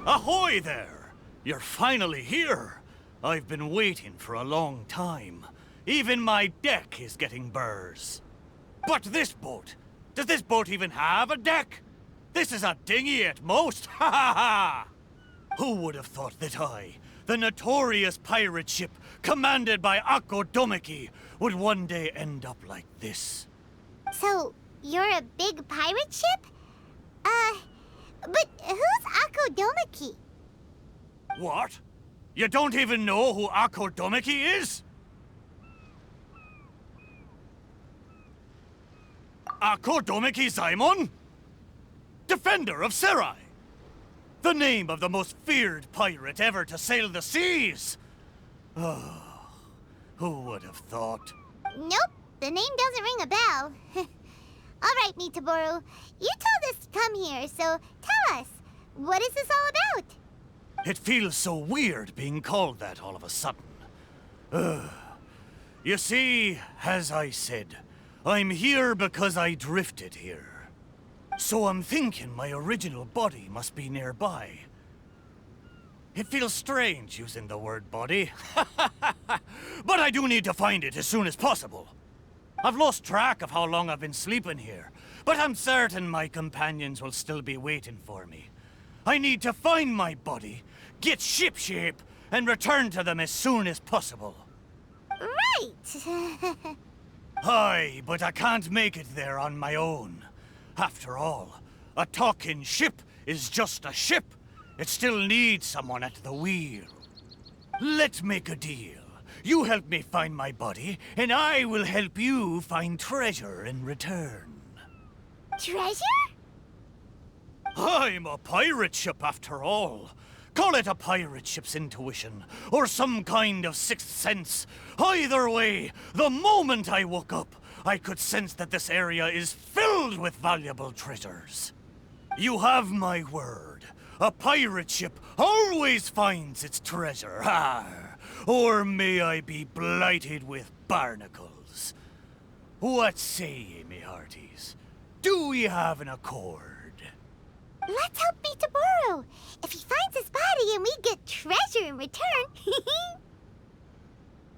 Ahoy there! You're finally here. I've been waiting for a long time. Even my deck is getting burrs. But this boat, does this boat even have a deck? This is a dinghy at most, ha ha ha! Who would have thought that I, the notorious pirate ship commanded by Akko Domeki, would one day end up like this? So, you're a big pirate ship? But who's Akko Domeki? What? You don't even know who Akko Domeki is? Akko Domeki Zaimon? Defender of Serai! The name of the most feared pirate ever to sail the seas! Oh, who would have thought? Nope, the name doesn't ring a bell. All right, Miitoboru, you told us to come here, so tell us, what is this all about? It feels so weird being called that all of a sudden. You see, as I said, I'm here because I drifted here. So I'm thinking my original body must be nearby. It feels strange using the word body, but I do need to find it as soon as possible. I've lost track of how long I've been sleeping here, but I'm certain my companions will still be waiting for me. I need to find my body, get shipshape, and return to them as soon as possible. Right! Aye, but I can't make it there on my own. After all, a talking ship is just a ship. It still needs someone at the wheel. Let's make a deal. You help me find my body, and I will help you find treasure in return. Treasure? I'm a pirate ship after all. Call it a pirate ship's intuition, or some kind of sixth sense. Either way, the moment I woke up, I could sense that this area is filled with valuable treasures. You have my word. A pirate ship always finds its treasure. Or may I be blighted with barnacles. What say ye, me hearties? Do we have an accord? Let's help Miitoboru. If he finds his body and we get treasure in return.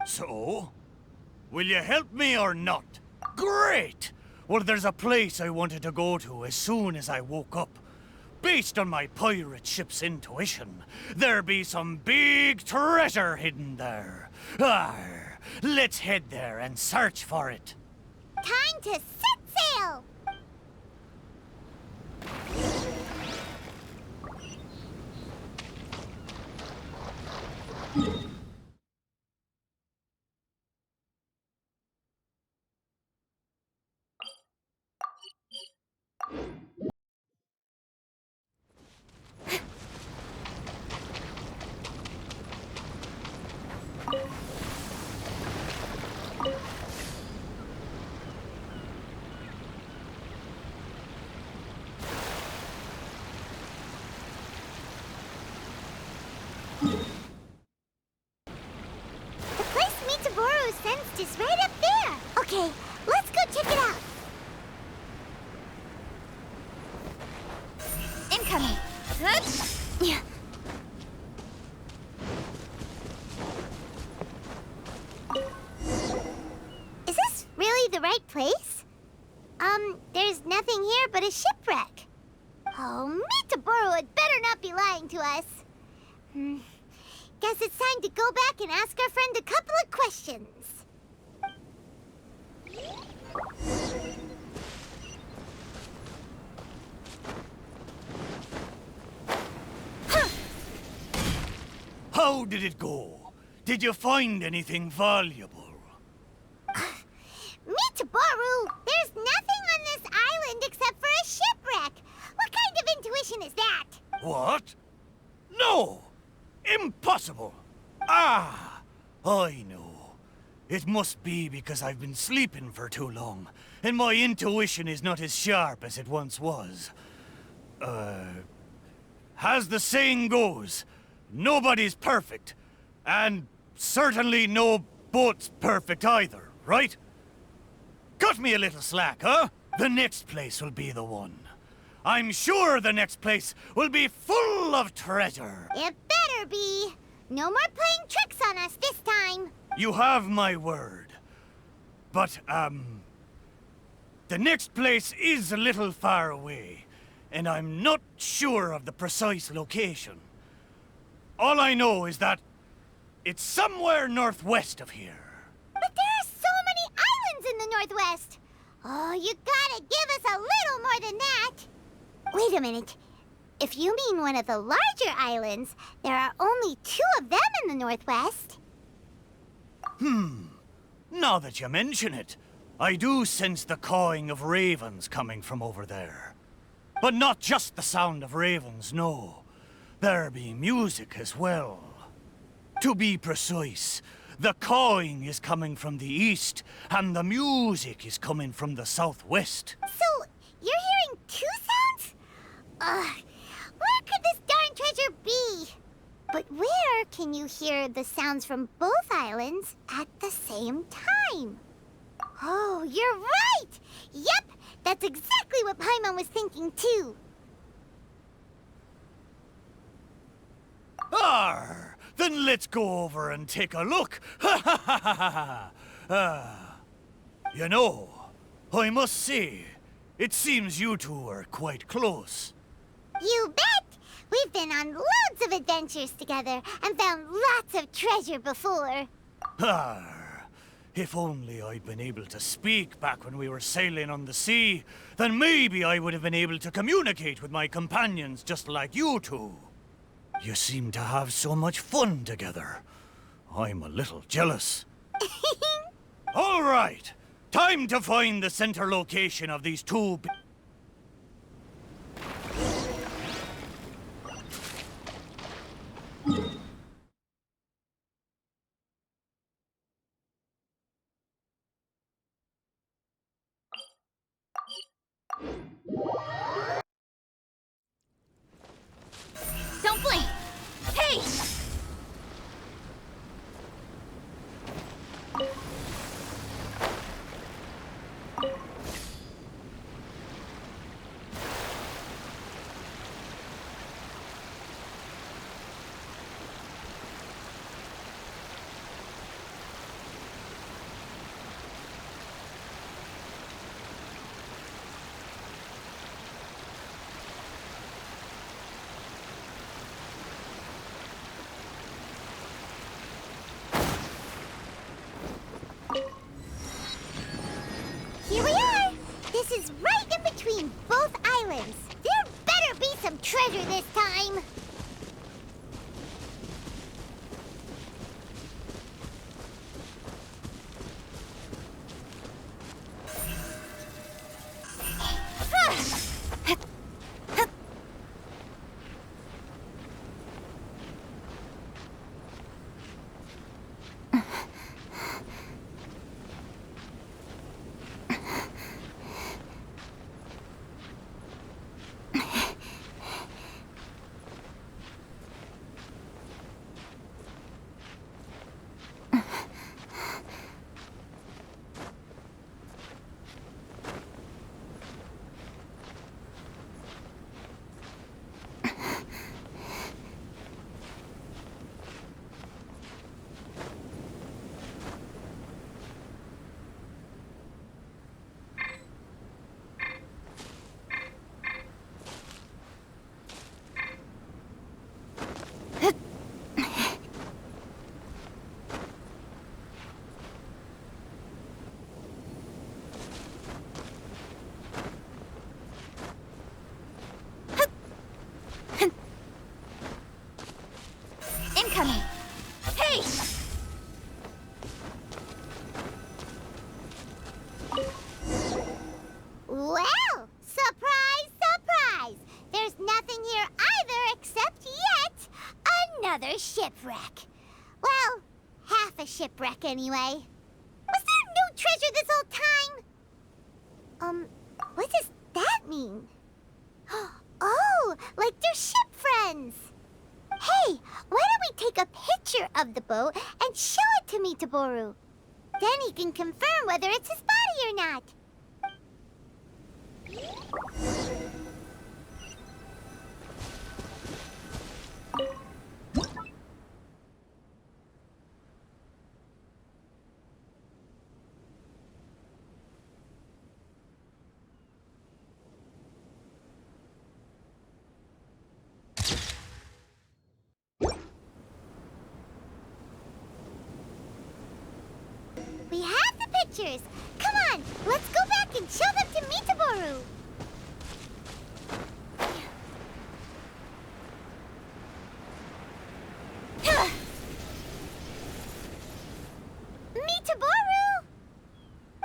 So? Will you help me or not? Great! Well, there's a place I wanted to go to as soon as I woke up. Based on my pirate ship's intuition, there be some big treasure hidden there. Let's head there and search for it. Time to set sail! The place Miitoboru sensed is right up there. Okay, let's go check it out. Incoming. Yeah. Is this really the right place? There's nothing here but a shipwreck. Oh, Miitoboru had better not be lying to us. Guess it's time to go back and ask our friend a couple of questions. How did it go? Did you find anything valuable? Miitoboru, there's nothing on this island except for a shipwreck. What kind of intuition is that? What? No! Impossible! I know. It must be because I've been sleeping for too long, and my intuition is not as sharp as it once was. As the saying goes, nobody's perfect, and certainly no boat's perfect either, right? Cut me a little slack, huh? The next place will be the one. I'm sure the next place will be full of treasure. It better be. No more playing tricks on us this time. You have my word. But, the next place is a little far away, and I'm not sure of the precise location. All I know is that it's somewhere northwest of here. But there are so many islands in the northwest. Oh, you gotta give us a little more than that. Wait a minute. If you mean one of the larger islands, there are only 2 of them in the northwest. Now that you mention it, I do sense the cawing of ravens coming from over there. But not just the sound of ravens, no. There be music as well. To be precise, the cawing is coming from the east, and the music is coming from the southwest. So, you're hearing 2 sounds? Where could this darn treasure be? But where can you hear the sounds from both islands at the same time? Oh, you're right! Yep, that's exactly what Paimon was thinking too. Arr! Then let's go over and take a look. Ha ha ha ha ha! You know, I must say, it seems you two are quite close. You bet! We've been on loads of adventures together and found lots of treasure before. Arr! If only I'd been able to speak back when we were sailing on the sea, then maybe I would have been able to communicate with my companions just like you two. You seem to have so much fun together. I'm a little jealous. All right, time to find the center location of these 2... Don't blink! Hey! Here we are! This is right in between both islands. There better be some treasure this time! Incoming! Hey! Well, surprise, surprise! There's nothing here either except yet another shipwreck. Well, half a shipwreck anyway. Was there no treasure this whole time? What does that mean? Oh, like they're ship friends. Hey, why don't we take a picture of the boat and show it to Miitoboru? Then he can confirm whether it's his body or not. pictures. Come on, let's go back and show them to Miitoboru. Miitoboru!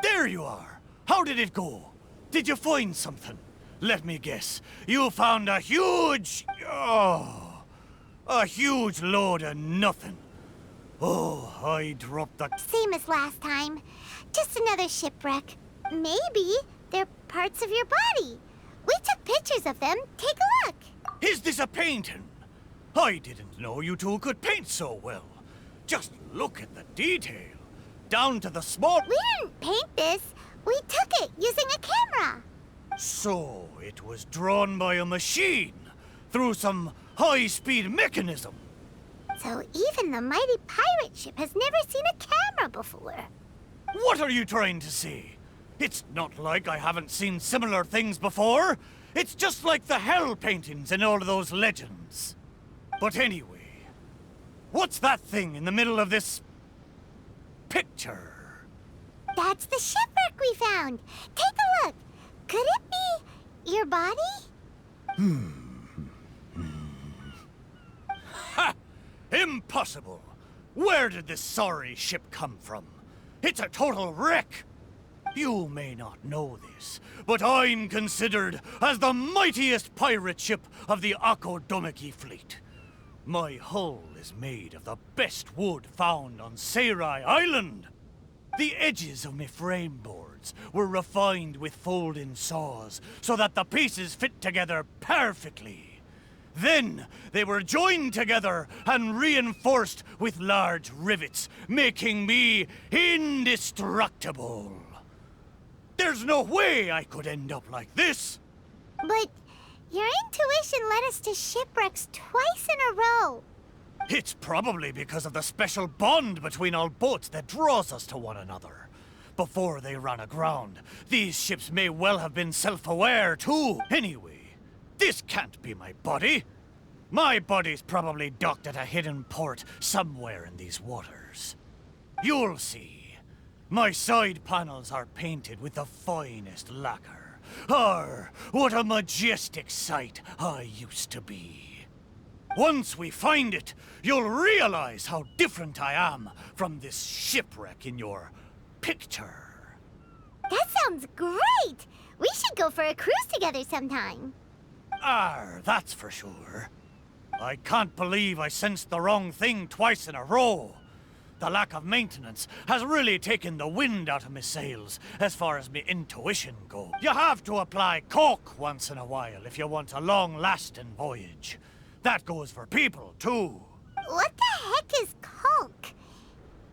There you are! How did it go? Did you find something? Let me guess. You found a huge... Oh, a huge load of nothing. Oh, I dropped that... Same as last time. Just another shipwreck. Maybe they're parts of your body. We took pictures of them. Take a look. Is this a painting? I didn't know you two could paint so well. Just look at the detail. Down to the small... We didn't paint this. We took it using a camera. So, it was drawn by a machine, through some high-speed mechanism. So even the mighty pirate ship has never seen a camera before. What are you trying to say? It's not like I haven't seen similar things before. It's just like the hell paintings in all of those legends. But anyway, what's that thing in the middle of this... picture? That's the shipwreck we found. Take a look. Could it be your body? Ha! Impossible! Where did this sorry ship come from? It's a total wreck! You may not know this, but I'm considered as the mightiest pirate ship of the Akodomeki fleet. My hull is made of the best wood found on Seirai Island. The edges of my frame boards were refined with folding saws so that the pieces fit together perfectly. Then they were joined together and reinforced with large rivets, making me indestructible. There's no way I could end up like this. But your intuition led us to shipwrecks twice in a row. It's probably because of the special bond between our boats that draws us to one another. Before they ran aground, these ships may well have been self-aware too. Anyway, this can't be my body. My body's probably docked at a hidden port somewhere in these waters. You'll see. My side panels are painted with the finest lacquer. What a majestic sight I used to be. Once we find it, you'll realize how different I am from this shipwreck in your picture. That sounds great! We should go for a cruise together sometime. That's for sure. I can't believe I sensed the wrong thing twice in a row. The lack of maintenance has really taken the wind out of my sails as far as my intuition goes. You have to apply cork once in a while if you want a long-lasting voyage. That goes for people, too. What the heck is caulk?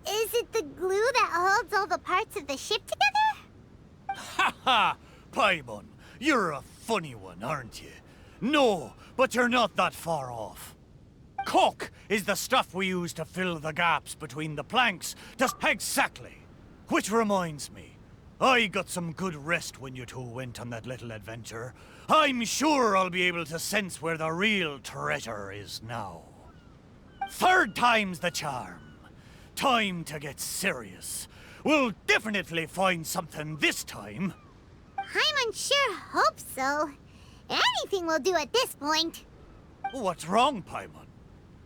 Is it the glue that holds all the parts of the ship together? Ha ha! Paimon, you're a funny one, aren't you? No, but you're not that far off. Caulk is the stuff we use to fill the gaps between the planks. Just exactly. Which reminds me, I got some good rest when you two went on that little adventure. I'm sure I'll be able to sense where the real treasure is now. Third time's the charm. Time to get serious. We'll definitely find something this time. Paimon sure hopes so. Anything will do at this point. What's wrong, Paimon?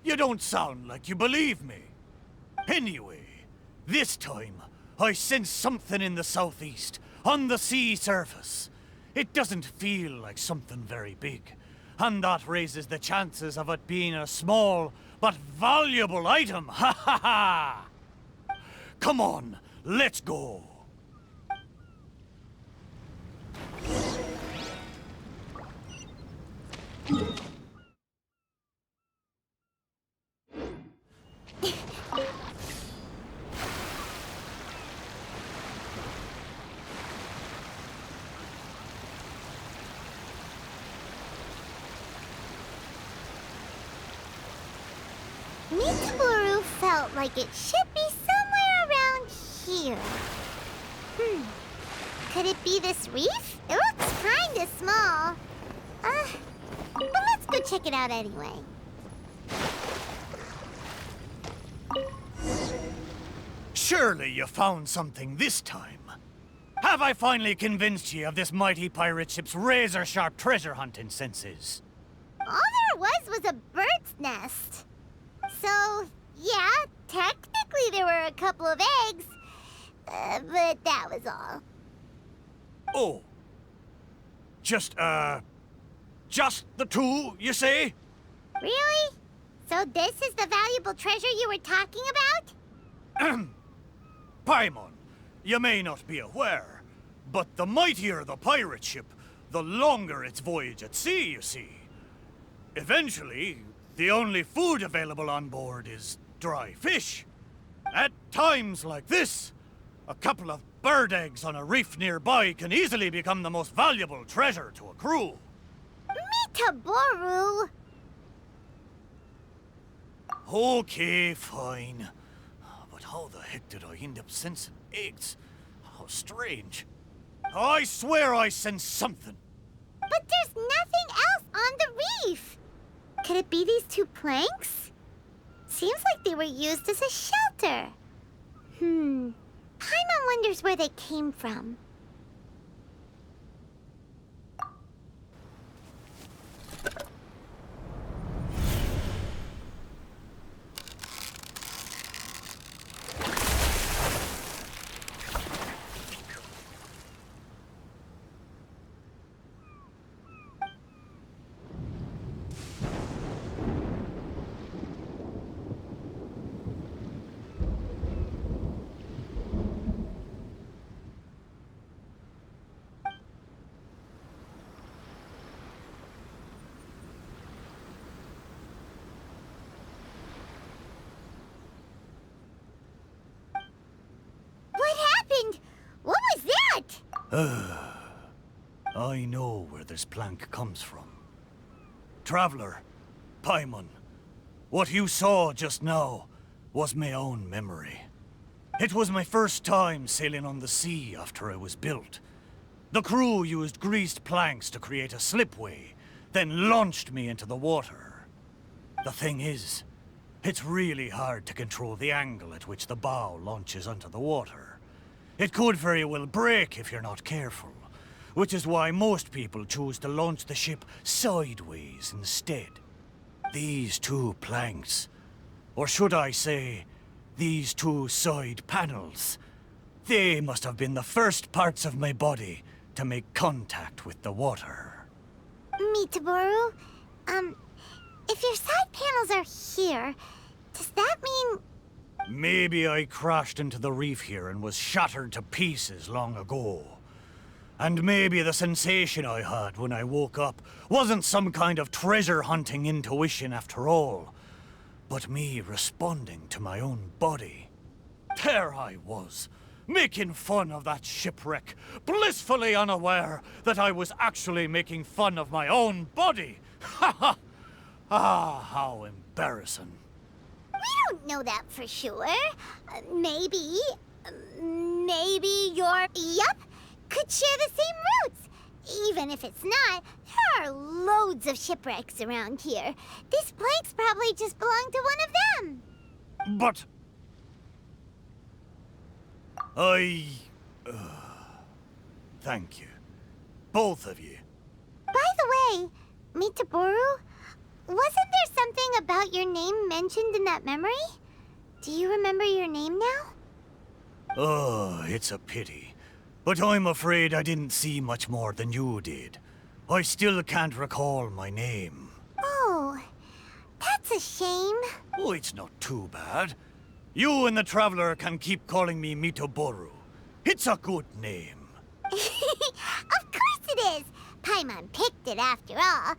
You don't sound like you believe me. Anyway, this time, I sense something in the southeast, on the sea surface. It doesn't feel like something very big, and that raises the chances of it being a small but valuable item. Ha ha ha! Come on, let's go. Miitoboru felt like it should be somewhere around here. Could it be this reef? It looks kinda small. But let's go check it out anyway. Surely you found something this time. Have I finally convinced you of this mighty pirate ship's razor-sharp treasure hunting senses? All there was a bird's nest. So, yeah, technically there were a couple of eggs, but that was all. Oh. Just the two, you say? Really? So this is the valuable treasure you were talking about? Paimon, you may not be aware, but the mightier the pirate ship, the longer its voyage at sea, you see. Eventually, the only food available on board is dry fish. At times like this, a couple of bird eggs on a reef nearby can easily become the most valuable treasure to a crew. Miitoboru! Okay, fine. But how the heck did I end up sensing eggs? How strange. I swear I sense something. But there's nothing else on the reef! Could it be these two planks? Seems like they were used as a shelter. Paimon wonders where they came from. What happened? What was that? I know where this plank comes from. Traveler, Paimon, what you saw just now was my own memory. It was my first time sailing on the sea after I was built. The crew used greased planks to create a slipway, then launched me into the water. The thing is, it's really hard to control the angle at which the bow launches onto the water. It could very well break if you're not careful, which is why most people choose to launch the ship sideways instead. These two planks, or should I say, these two side panels, they must have been the first parts of my body to make contact with the water. Miitoboru, if your side panels are here, does that mean... Maybe I crashed into the reef here and was shattered to pieces long ago. And maybe the sensation I had when I woke up wasn't some kind of treasure-hunting intuition after all, but me responding to my own body. There I was, making fun of that shipwreck, blissfully unaware that I was actually making fun of my own body. Ha ha! Ah, how embarrassing. We don't know that for sure. Maybe your... Yup, could share the same roots. Even if it's not, there are loads of shipwrecks around here. These planks probably just belong to one of them. But... Thank you. Both of you. By the way, Miitoboru, wasn't there something about your name mentioned in that memory? Do you remember your name now? Oh, it's a pity. But I'm afraid I didn't see much more than you did. I still can't recall my name. Oh, that's a shame. Oh, it's not too bad. You and the Traveler can keep calling me Miitoboru. It's a good name. Of course it is. Paimon picked it after all.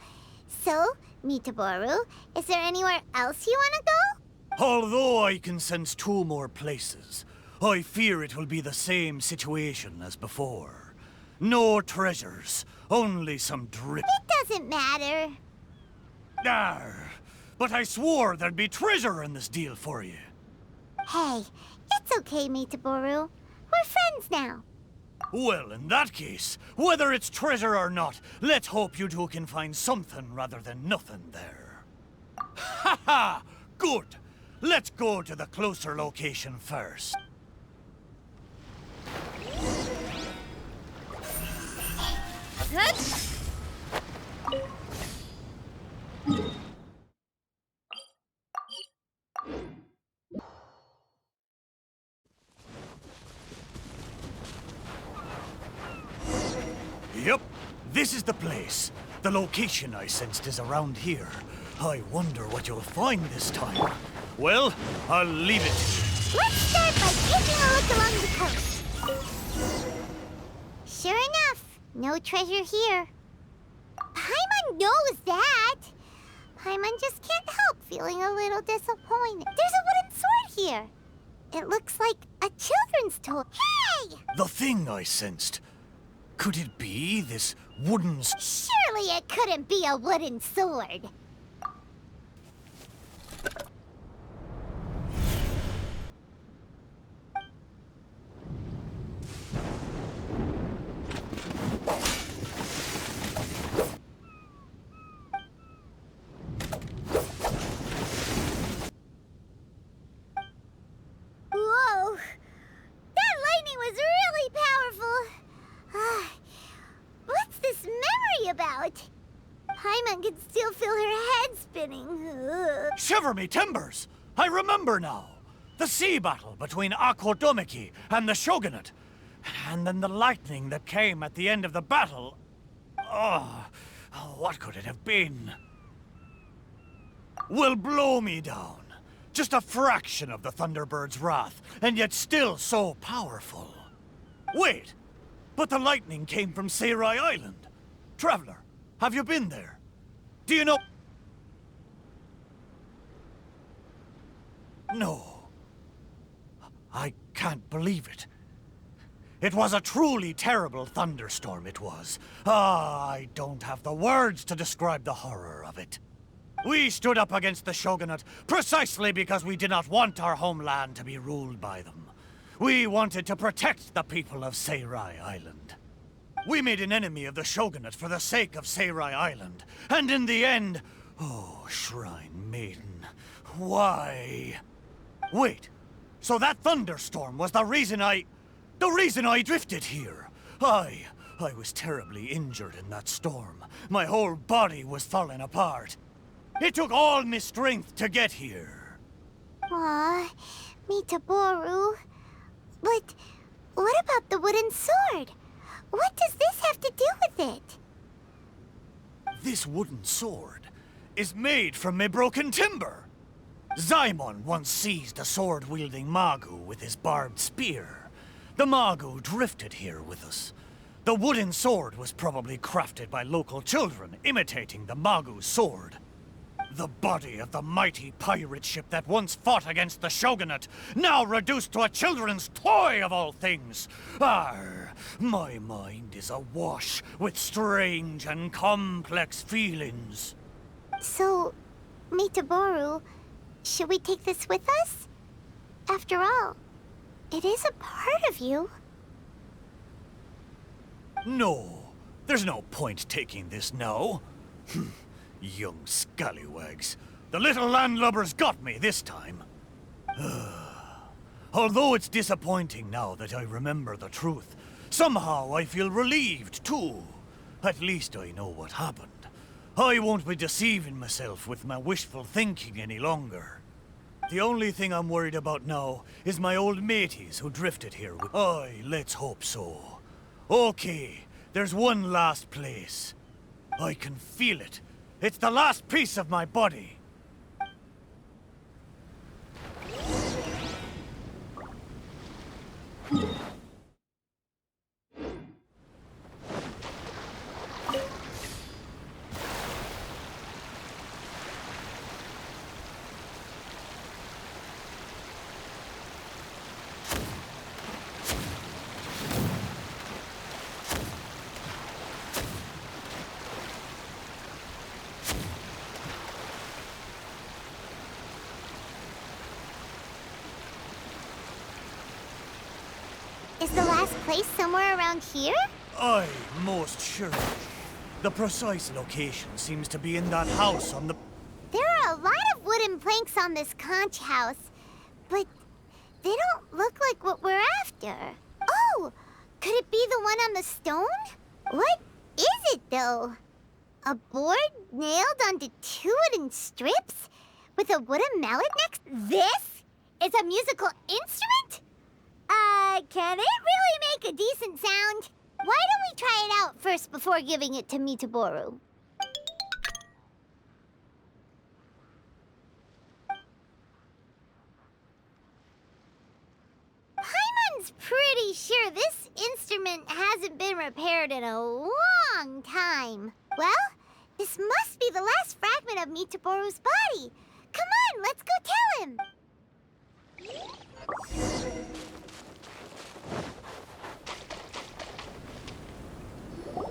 So, Miitoboru, is there anywhere else you want to go? Although I can sense two more places, I fear it will be the same situation as before. No treasures, only some drip. It doesn't matter. Arr, but I swore there'd be treasure in this deal for you. Hey, it's okay, Miitoboru. We're friends now. Well, in that case, whether it's treasure or not, let's hope you two can find something rather than nothing there. Ha ha! Good! Let's go to the closer location first. Yep, this is the place. The location I sensed is around here. I wonder what you'll find this time. Well, I'll leave it to you. Let's start by taking a look along the coast. Sure enough, no treasure here. Paimon knows that. Paimon just can't help feeling a little disappointed. There's a wooden sword here. It looks like a children's toy. Hey! The thing I sensed. Could it be this wooden... Surely it couldn't be a wooden sword. Whoa! That lightning was really powerful. What's this memory about? Paimon can still feel her head spinning. Shiver me timbers! I remember now. The sea battle between Akodomiki and the Shogunate. And then the lightning that came at the end of the battle. Oh, what could it have been? Will blow me down. Just a fraction of the Thunderbird's wrath, and yet still so powerful. Wait, but the lightning came from Seirai Island. Traveler, have you been there? Do you know... No. I can't believe it. It was a truly terrible thunderstorm, it was. I don't have the words to describe the horror of it. We stood up against the Shogunate precisely because we did not want our homeland to be ruled by them. We wanted to protect the people of Seirai Island. We made an enemy of the Shogunate for the sake of Seirai Island. And in the end... Oh, Shrine Maiden, why? Wait, so that thunderstorm was the reason I drifted here. I was terribly injured in that storm. My whole body was falling apart. It took all my strength to get here. Aw, Miitoboru. But what about the wooden sword? What does this have to do with it? This wooden sword is made from my broken timber. Zaimon once seized a sword-wielding Magu with his barbed spear. The Magu drifted here with us. The wooden sword was probably crafted by local children, imitating the Magu's sword. The body of the mighty pirate ship that once fought against the Shogunate, now reduced to a children's toy of all things. Arr, my mind is awash with strange and complex feelings. So, Miitoboru, should we take this with us? After all, it is a part of you. No, there's no point taking this now. Young scallywags. The little landlubbers got me this time. Although it's disappointing now that I remember the truth, somehow I feel relieved too. At least I know what happened. I won't be deceiving myself with my wishful thinking any longer. The only thing I'm worried about now is my old mateys who drifted here with... Aye, let's hope so. Okay, there's one last place. I can feel it. It's the last piece of my body. Is the last place somewhere around here? Aye, most sure. The precise location seems to be in that house on the... There are a lot of wooden planks on this conch house, but they don't look like what we're after. Oh, could it be the one on the stone? What is it, though? A board nailed onto two wooden strips? With a wooden mallet next? This is a musical instrument? Can it really make a decent sound? Why don't we try it out first before giving it to Miitoboru? Paimon's pretty sure this instrument hasn't been repaired in a long time. Well, this must be the last fragment of Miitoboru's body. Come on, let's go tell him.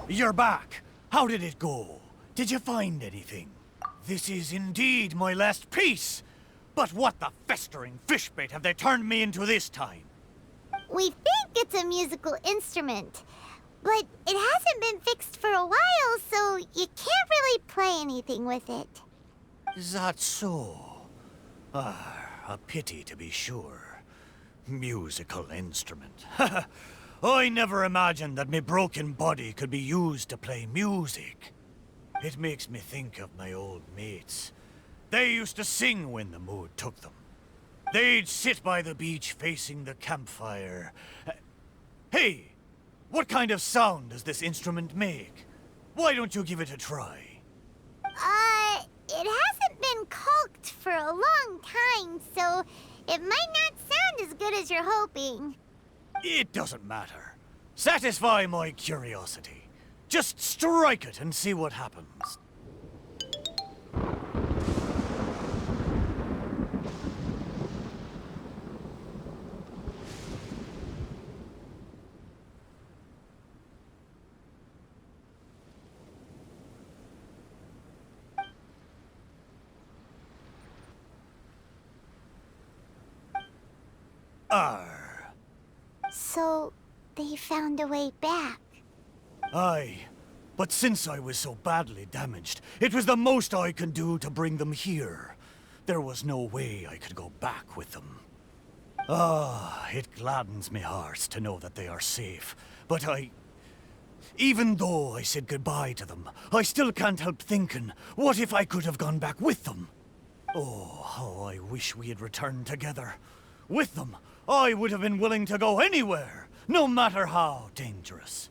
You're back. How did it go? Did you find anything? This is indeed my last piece. But what the festering fishbait have they turned me into this time? We think it's a musical instrument, but it hasn't been fixed for a while, so you can't really play anything with it. Is that so? A pity to be sure. Musical instrument. I never imagined that my broken body could be used to play music. It makes me think of my old mates. They used to sing when the mood took them. They'd sit by the beach facing the campfire. Hey, what kind of sound does this instrument make? Why don't you give it a try? It hasn't been caulked for a long time, so it might not sound as good as you're hoping. It doesn't matter. Satisfy my curiosity. Just strike it and see what happens. So, they found a way back. Aye, but since I was so badly damaged, it was the most I could do to bring them here. There was no way I could go back with them. It gladdens me heart to know that they are safe, but even though I said goodbye to them, I still can't help thinking, what if I could have gone back with them? Oh, how I wish we had returned together. With them, I would have been willing to go anywhere, no matter how dangerous.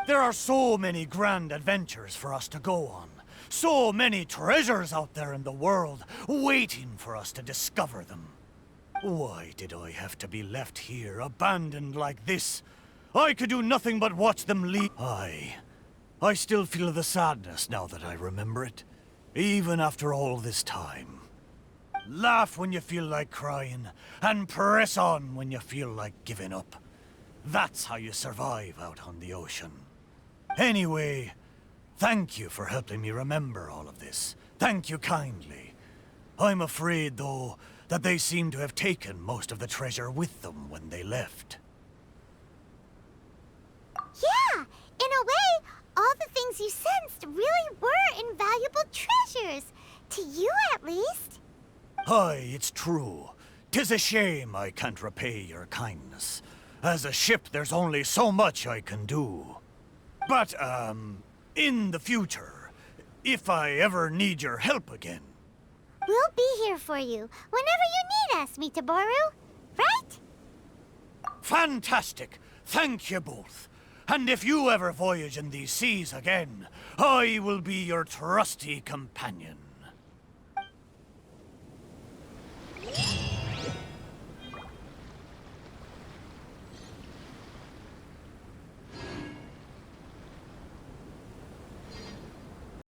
There are so many grand adventures for us to go on. So many treasures out there in the world, waiting for us to discover them. Why did I have to be left here, abandoned like this? I could do nothing but watch them leave. I still feel the sadness now that I remember it, even after all this time. Laugh when you feel like crying, and press on when you feel like giving up. That's how you survive out on the ocean. Anyway, thank you for helping me remember all of this. Thank you kindly. I'm afraid, though, that they seem to have taken most of the treasure with them when they left. Yeah, in a way, all the things you sensed really were invaluable treasures. To you, at least. Aye, it's true. 'Tis a shame I can't repay your kindness. As a ship, there's only so much I can do. But, in the future, if I ever need your help again... We'll be here for you, whenever you need us, Miitoboru. Right? Fantastic! Thank you both. And if you ever voyage in these seas again, I will be your trusty companion.